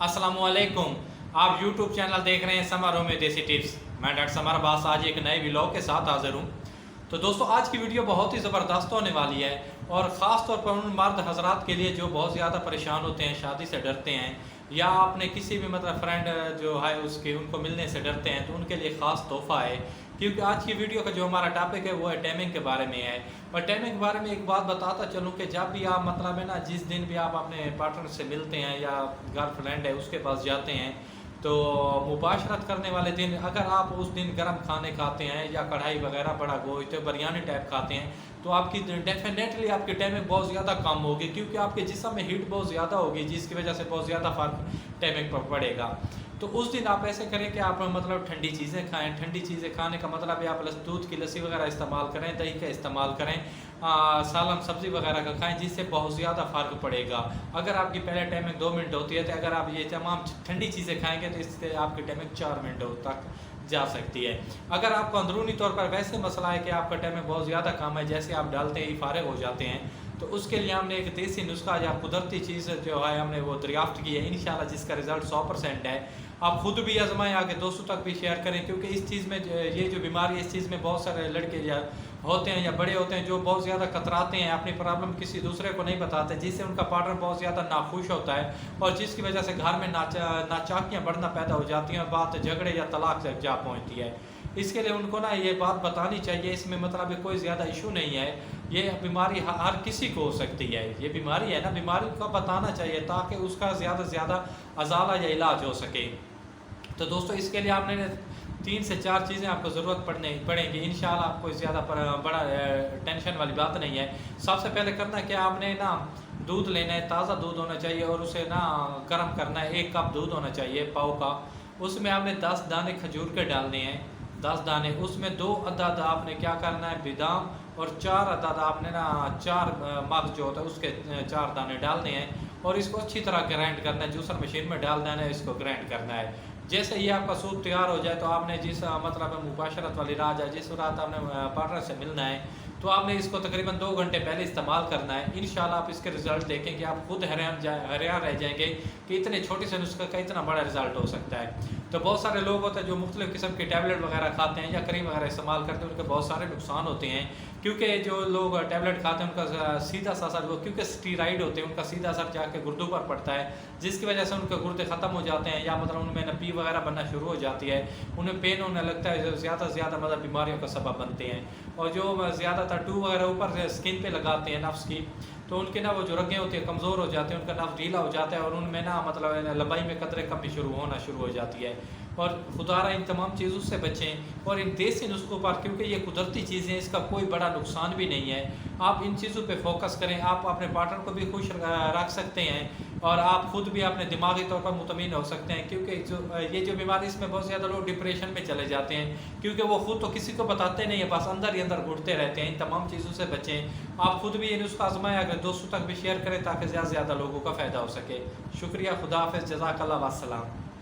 अस्सलाम वालेकुम। आप यूट्यूब चैनल देख रहे हैं समर होम में देसी टिप्स। मैं डॉक्टर समर अब्बास आज एक नए व्लॉग के साथ हाजिर हूँ। तो दोस्तों आज की वीडियो बहुत ही ज़बरदस्त होने वाली है और ख़ास तौर पर उन मर्द हजरात के लिए जो बहुत ज़्यादा परेशान होते हैं, शादी से डरते हैं या आपने किसी भी मतलब फ्रेंड जो है उसके उनको मिलने से डरते हैं, तो उनके लिए ख़ास तोहफ़ा है। क्योंकि आज की वीडियो का जो हमारा टॉपिक है वो है टाइमिंग के बारे में है। और टाइमिंग के बारे में एक बात बताता चलूँ कि जब भी आप मतलब है ना, जिस दिन भी आप अपने पार्टनर से मिलते हैं या गर्लफ्रेंड है उसके पास जाते हैं, तो मुबाशरत करने वाले दिन अगर आप उस दिन गर्म खाने खाते हैं या कढ़ाई वगैरह बड़ा गोश्त बिरयानी टाइप खाते हैं, तो आपकी डेफिनेटली आपकी टाइमिंग बहुत ज़्यादा कम होगी, क्योंकि आपके जिस्म में हीट बहुत ज़्यादा होगी, जिसकी वजह से बहुत ज़्यादा फ़र्क टाइमिंग पर पड़ेगा। तो उस दिन आप ऐसे करें कि आप मतलब ठंडी चीज़ें खाएं। ठंडी चीज़ें खाने का मतलब है आप दूध की लस्सी वगैरह इस्तेमाल करें, दही का इस्तेमाल करें, सालन सब्ज़ी वगैरह का खाएं, जिससे बहुत ज़्यादा फ़र्क पड़ेगा। अगर आपकी पहले टाइमिंग 2 मिनट होती है, तो अगर आप ये तमाम ठंडी चीज़ें खाएंगे तो इससे आपकी टाइमिंग 4 मिनट तक जा सकती है। अगर आपको अंदरूनी तौर पर वैसे मसला है कि आपका टाइमिंग बहुत ज़्यादा कम है, जैसे आप डालते ही फारिग हो जाते हैं, तो उसके लिए हमने एक देसी नुस्खा या कुदरती चीज़ जो है हमने वो दरियाफ्त की है इंशाल्लाह, जिसका रिज़ल्ट 100% है। आप खुद भी आजमाएं, आगे दोस्तों तक भी शेयर करें, क्योंकि इस चीज़ में ये जो बीमारी है इस चीज़ में बहुत सारे लड़के या होते हैं या बड़े होते हैं जो बहुत ज़्यादा कतराते हैं, अपनी प्रॉब्लम किसी दूसरे को नहीं बताते, जिससे उनका पार्टनर बहुत ज़्यादा नाखुश होता है और जिसकी वजह से घर में नाचाकियाँ बढ़ना पैदा हो जाती हैं, बात झगड़े या तलाक तक जा पहुँचती है। इसके लिए उनको ना ये बात बतानी चाहिए, इसमें मतलब कोई ज़्यादा इशू नहीं है। ये बीमारी हर किसी को हो सकती है, ये बीमारी है ना, बीमारी को बताना चाहिए ताकि उसका ज़्यादा से ज़्यादा अजाला या इलाज हो सके। तो दोस्तों इसके लिए आपने 3 से 4 चीज़ें आपको ज़रूरत पड़ेंगी इंशाल्लाह। आपको ज़्यादा बड़ा टेंशन वाली बात नहीं है। सबसे पहले करना क्या, आपने ना दूध लेना है, ताज़ा दूध होना चाहिए और उसे ना गर्म करना है। 1 कप दूध होना चाहिए पाव का। उसमें आपने 10 दाने खजूर के डालने हैं, 10 दाने। उसमें 2 अदद आपने क्या करना है, बादाम, और 4 अदद आपने ना 4 मग जो होता है उसके 4 दाने डालने हैं और इसको अच्छी तरह ग्राइंड करना है। जूसर मशीन में डाल देना है, इसको ग्राइंड करना है। जैसे ये आपका सूप तैयार हो जाए, तो आपने जिस मतलब मुबाशरत वाली रात है, जिस रात आपने पार्टनर से मिलना है, तो आपने इसको तकरीबन 2 घंटे पहले इस्तेमाल करना है। इंशाल्लाह आप इसके रिज़ल्ट देखेंगे, आप खुद हैरान रह जाएंगे कि इतने छोटे से नुस्खे का इतना बड़ा रिज़ल्ट हो सकता है। तो बहुत सारे लोग होते हैं जो मुख्तलिफ़ किस्म के टैबलेट वगैरह खाते हैं या क्रीम वगैरह इस्तेमाल करते हैं, उनके बहुत सारे नुकसान होते हैं। क्योंकि जो लोग टैबलेट खाते हैं उनका सीधा सा असर, वो क्योंकि स्टीराइड होते हैं, उनका सीधा असर जाके गुर्दों पर पड़ता है, जिसकी वजह से उनके गुर्दे ख़त्म हो जाते हैं या मतलब उनमें नपी वगैरह बनना शुरू हो जाती है, उन्हें पेन होने लगता है, जो ज़्यादा से ज़्यादा मतलब बीमारियों का सबब बनते हैं। और जो ज़्यादातर टू वगैरह ऊपर स्किन पे लगाते हैं नफ्स की, तो उनके ना वो जो रगें होती हैं कमज़ोर हो जाते हैं, उनका नफ्स ढीला हो जाता है और उनमें ना मतलब लंबाई में कतरे कमी होना शुरू हो जाती है। और खुदारा इन तमाम चीज़ों से बचें और इन देसी नुस्खों पर, क्योंकि ये कुदरती चीज़ें हैं, इसका कोई बड़ा नुकसान भी नहीं है। आप इन चीज़ों पे फोकस करें, आप अपने पार्टनर को भी खुश रख सकते हैं और आप खुद भी अपने दिमागी तौर पर मुतमिन हो सकते हैं। क्योंकि ये जो बीमारी, इसमें बहुत ज़्यादा लोग डिप्रेशन में चले जाते हैं, क्योंकि वो खुद तो किसी को बताते नहीं है, बस अंदर ही अंदर घुटते रहते हैं। इन तमाम चीज़ों से बचें। आप खुद भी ये नुस्खा आजमाएं, अगर दोस्तों तक भी शेयर करें ताकि ज़्यादा से ज़्यादा लोगों का फ़ायदा हो सके। शुक्रिया, खुदा हाफ़िज़, जज़ाकल्लाह, वस्सलाम।